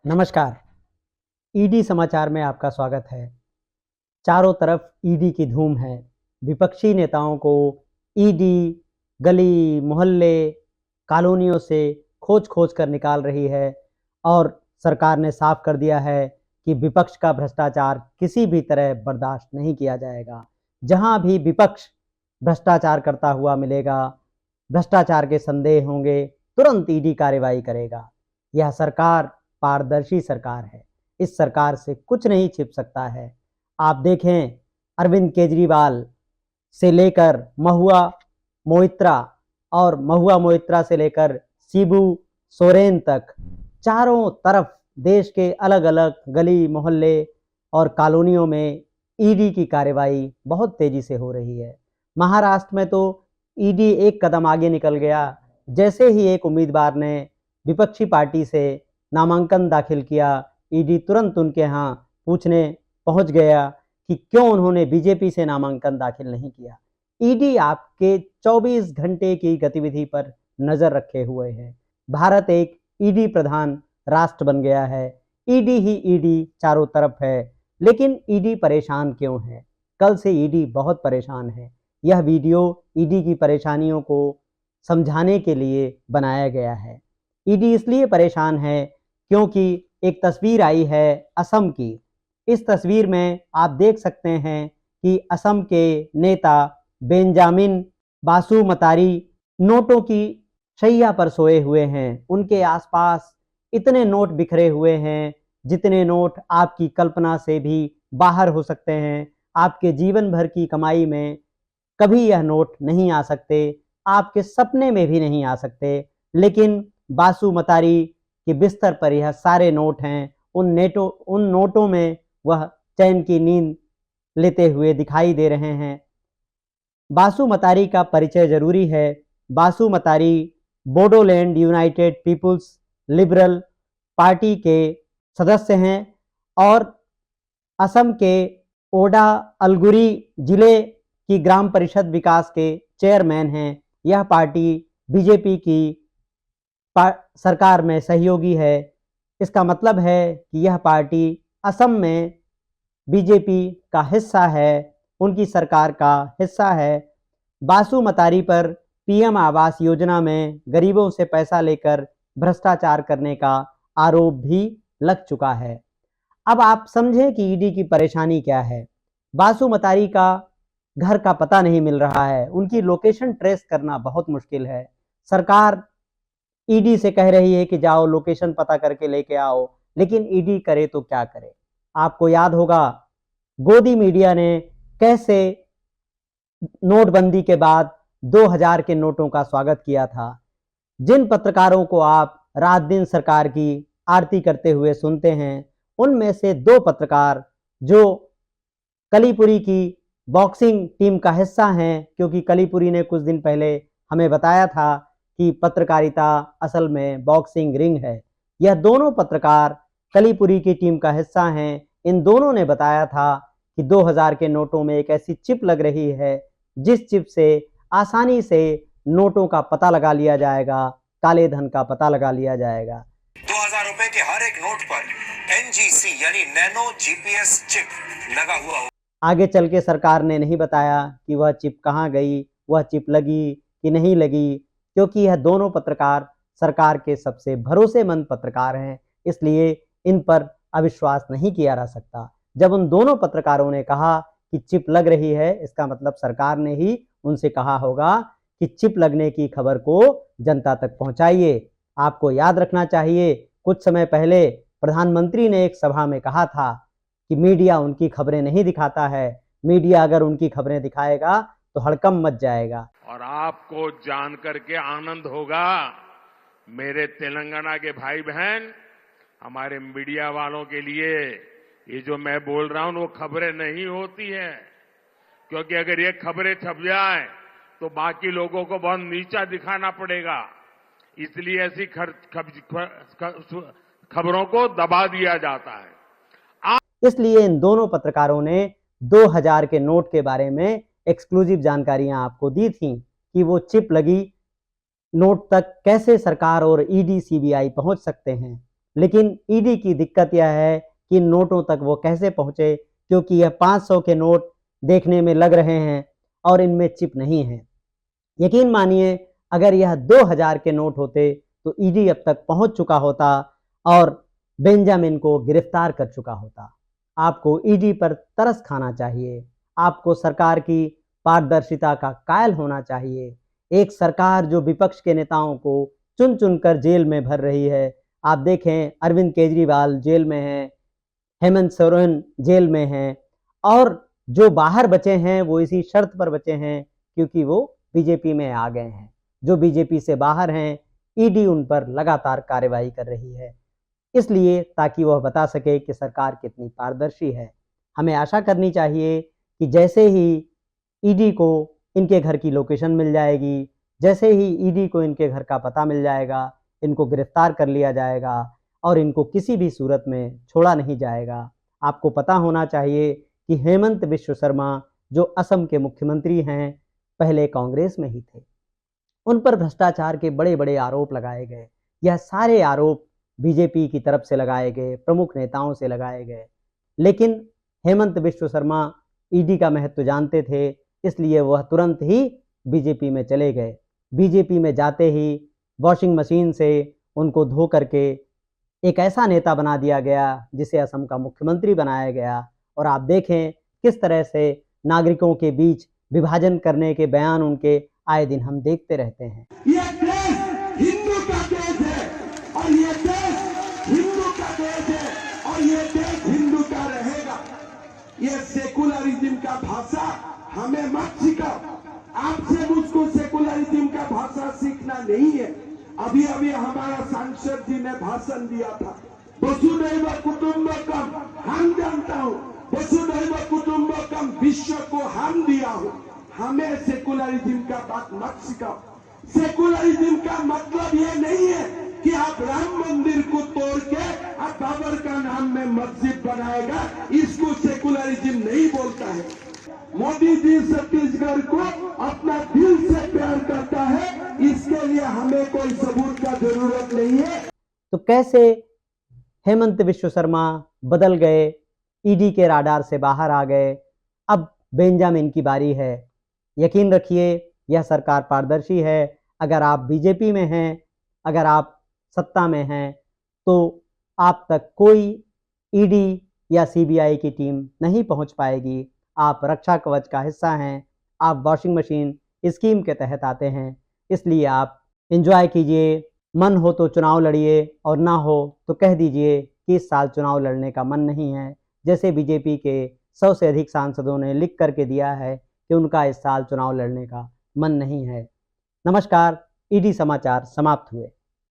नमस्कार। ईडी समाचार में आपका स्वागत है। चारों तरफ ईडी की धूम है। विपक्षी नेताओं को ईडी गली मोहल्ले कॉलोनियों से खोज खोज कर निकाल रही है और सरकार ने साफ कर दिया है कि विपक्ष का भ्रष्टाचार किसी भी तरह बर्दाश्त नहीं किया जाएगा। जहां भी विपक्ष भ्रष्टाचार करता हुआ मिलेगा, भ्रष्टाचार के संदेह होंगे, तुरंत ईडी कार्रवाई करेगा। यह सरकार पारदर्शी सरकार है। इस सरकार से कुछ नहीं छिप सकता है। आप देखें, अरविंद केजरीवाल से लेकर महुआ मोइत्रा और महुआ मोइत्रा से लेकर शिबू सोरेन तक चारों तरफ देश के अलग अलग गली मोहल्ले और कॉलोनियों में ईडी की कार्रवाई बहुत तेजी से हो रही है। महाराष्ट्र में तो ईडी एक कदम आगे निकल गया। जैसे ही एक उम्मीदवार ने विपक्षी पार्टी से नामांकन दाखिल किया, ईडी तुरंत उनके यहाँ पूछने पहुंच गया कि क्यों उन्होंने बीजेपी से नामांकन दाखिल नहीं किया। ईडी आपके 24 घंटे की गतिविधि पर नजर रखे हुए है। भारत एक ईडी प्रधान राष्ट्र बन गया है। ईडी ही ईडी चारों तरफ है। लेकिन ईडी परेशान क्यों है? कल से ईडी बहुत परेशान है। यह वीडियो ईडी की परेशानियों को समझाने के लिए बनाया गया है। ईडी इसलिए परेशान है क्योंकि एक तस्वीर आई है असम की। इस तस्वीर में आप देख सकते हैं कि असम के नेता बेंजामिन बासुमतारी नोटों की शैया पर सोए हुए हैं। उनके आसपास इतने नोट बिखरे हुए हैं जितने नोट आपकी कल्पना से भी बाहर हो सकते हैं। आपके जीवन भर की कमाई में कभी यह नोट नहीं आ सकते, आपके सपने में भी नहीं आ सकते। लेकिन बासुमतारी के बिस्तर पर यह सारे नोट हैं। उन नोटों में वह चैन की नींद लेते हुए दिखाई दे रहे हैं। बासुमतारी का परिचय जरूरी है। Basumatary Bodoland United People's Liberal Party के सदस्य हैं और असम के ओडा अलगुरी जिले की ग्राम परिषद विकास के चेयरमैन हैं। यह पार्टी बीजेपी की सरकार में सहयोगी है। इसका मतलब है कि यह पार्टी असम में बीजेपी का हिस्सा है, उनकी सरकार का हिस्सा है। बासुमतारी पर पीएम आवास योजना में गरीबों से पैसा लेकर भ्रष्टाचार करने का आरोप भी लग चुका है। अब आप समझें कि ईडी की परेशानी क्या है। बासुमतारी का घर का पता नहीं मिल रहा है। उनकी लोकेशन ट्रेस करना बहुत मुश्किल है। सरकार ईडी से कह रही है कि जाओ लोकेशन पता करके लेके आओ, लेकिन ईडी करे तो क्या करे। आपको याद होगा गोदी मीडिया ने कैसे नोटबंदी के बाद 2000 के नोटों का स्वागत किया था। जिन पत्रकारों को आप रात दिन सरकार की आरती करते हुए सुनते हैं, उनमें से 2 पत्रकार जो कलीपुरी की बॉक्सिंग टीम का हिस्सा हैं, क्योंकि कलीपुरी ने कुछ दिन पहले हमें बताया था कि पत्रकारिता असल में बॉक्सिंग रिंग है। यह दोनों पत्रकार कलीपुरी की टीम का हिस्सा हैं। इन दोनों ने बताया था कि 2000 के नोटों में एक ऐसी चिप लग रही है जिस चिप से आसानी से नोटों का पता लगा लिया जाएगा, काले धन का पता लगा लिया जाएगा। 2000 रुपए के हर एक नोट पर एनजीसी यानी नैनो जीपीएस चिप लगा हुआ हो। आगे चल के सरकार ने नहीं बताया कि वह चिप कहाँ गई, वह चिप लगी कि नहीं लगी, क्योंकि यह दोनों पत्रकार सरकार के सबसे भरोसेमंद पत्रकार हैं। इसलिए इन पर अविश्वास नहीं किया जा सकता। जब उन दोनों पत्रकारों ने कहा कि चिप लग रही है, इसका मतलब सरकार ने ही उनसे कहा होगा कि चिप लगने की खबर को जनता तक पहुंचाइए। आपको याद रखना चाहिए, कुछ समय पहले प्रधानमंत्री ने एक सभा में कहा था कि मीडिया उनकी खबरें नहीं दिखाता है। मीडिया अगर उनकी खबरें दिखाएगा तो हड़कंप मच जाएगा। और आपको जानकर के आनंद होगा, मेरे तेलंगाना के भाई बहन, हमारे मीडिया वालों के लिए ये जो मैं बोल रहा हूं वो खबरें नहीं होती है, क्योंकि अगर ये खबरें छप जाए तो बाकी लोगों को बहुत नीचा दिखाना पड़ेगा। इसलिए ऐसी खबरों को दबा दिया जाता है। इसलिए इन दोनों पत्रकारों ने 2000 के नोट के बारे में एक्सक्लूसिव जानकारियां आपको दी थी कि वो चिप लगी नोट तक कैसे सरकार और ईडी सीबीआई पहुंच सकते हैं। लेकिन ईडी की दिक्कत यह है कि नोटों तक वो कैसे पहुंचे, क्योंकि यह 500 के नोट देखने में लग रहे हैं और इनमें चिप नहीं है। यकीन मानिए, अगर यह 2000 के नोट होते तो ईडी अब तक पहुंच चुका होता और बेंजामिन को गिरफ्तार कर चुका होता। आपको ईडी पर तरस खाना चाहिए। आपको सरकार की पारदर्शिता का कायल होना चाहिए। एक सरकार जो विपक्ष के नेताओं को चुन चुनकर जेल में भर रही है। आप देखें, अरविंद केजरीवाल जेल में हैं, हेमंत सोरेन जेल में हैं और जो बाहर बचे हैं वो इसी शर्त पर बचे हैं क्योंकि वो बीजेपी में आ गए हैं। जो बीजेपी से बाहर हैं, ईडी उन पर लगातार कार्रवाई कर रही है, इसलिए ताकि वह बता सके कि सरकार कितनी पारदर्शी है। हमें आशा करनी चाहिए कि जैसे ही ईडी को इनके घर की लोकेशन मिल जाएगी, जैसे ही ईडी को इनके घर का पता मिल जाएगा, इनको गिरफ्तार कर लिया जाएगा और इनको किसी भी सूरत में छोड़ा नहीं जाएगा। आपको पता होना चाहिए कि हेमंत बिश्व शर्मा जो असम के मुख्यमंत्री हैं, पहले कांग्रेस में ही थे। उन पर भ्रष्टाचार के बड़े बड़े आरोप लगाए गए। यह सारे आरोप बीजेपी की तरफ से लगाए गए, प्रमुख नेताओं से लगाए गए, लेकिन हेमंत बिश्व शर्मा ईडी का महत्व जानते थे, इसलिए वह तुरंत ही बीजेपी में चले गए। बीजेपी में जाते ही वॉशिंग मशीन से उनको धो करके एक ऐसा नेता बना दिया गया जिसे असम का मुख्यमंत्री बनाया गया। और आप देखें किस तरह से नागरिकों के बीच विभाजन करने के बयान उनके आए दिन हम देखते रहते हैं। ये देश हिंदू का देश है और ये देश हिंदू का देश है और ये देश हिंदू का रहेगा। ये सेकुलरिज्म का भाषा हमें मत सिखाओ। आपसे मुझको सेकुलरिज्म का भाषा सीखना नहीं है। अभी अभी हमारा सांसद जी ने भाषण दिया था, वसुधैव कुटुंबकम, हम जानता हूँ वसुधैव कुटुंबकम विश्व को हम दिया हूँ। हमें सेकुलरिज्म का बात मत सिखाओ। सेकुलरिज्म का मतलब ये नहीं है कि आप राम मंदिर को तोड़ के आप बाबर का नाम में मस्जिद बनाएगा, इसको सेकुलरिज्म नहीं बोलता है। मोदी जी छत्तीसगढ़ को अपना दिल से प्यार करता है, इसके लिए हमें कोई सबूत का जरूरत नहीं है। तो कैसे हेमंत बिश्व शर्मा बदल गए, ईडी के राडार से बाहर आ गए। अब बेंजामिन की बारी है। यकीन रखिए, यह सरकार पारदर्शी है। अगर आप बीजेपी में हैं, अगर आप सत्ता में हैं, तो आप तक कोई ईडी या सीबीआई की टीम नहीं पहुंच पाएगी। आप रक्षा कवच का हिस्सा हैं। आप वॉशिंग मशीन स्कीम के तहत आते हैं, इसलिए आप एंजॉय कीजिए। मन हो तो चुनाव लड़िए और ना हो तो कह दीजिए कि इस साल चुनाव लड़ने का मन नहीं है। जैसे बीजेपी के 100 से अधिक सांसदों ने लिख करके दिया है कि उनका इस साल चुनाव लड़ने का मन नहीं है। नमस्कार, ईडी समाचार समाप्त हुए।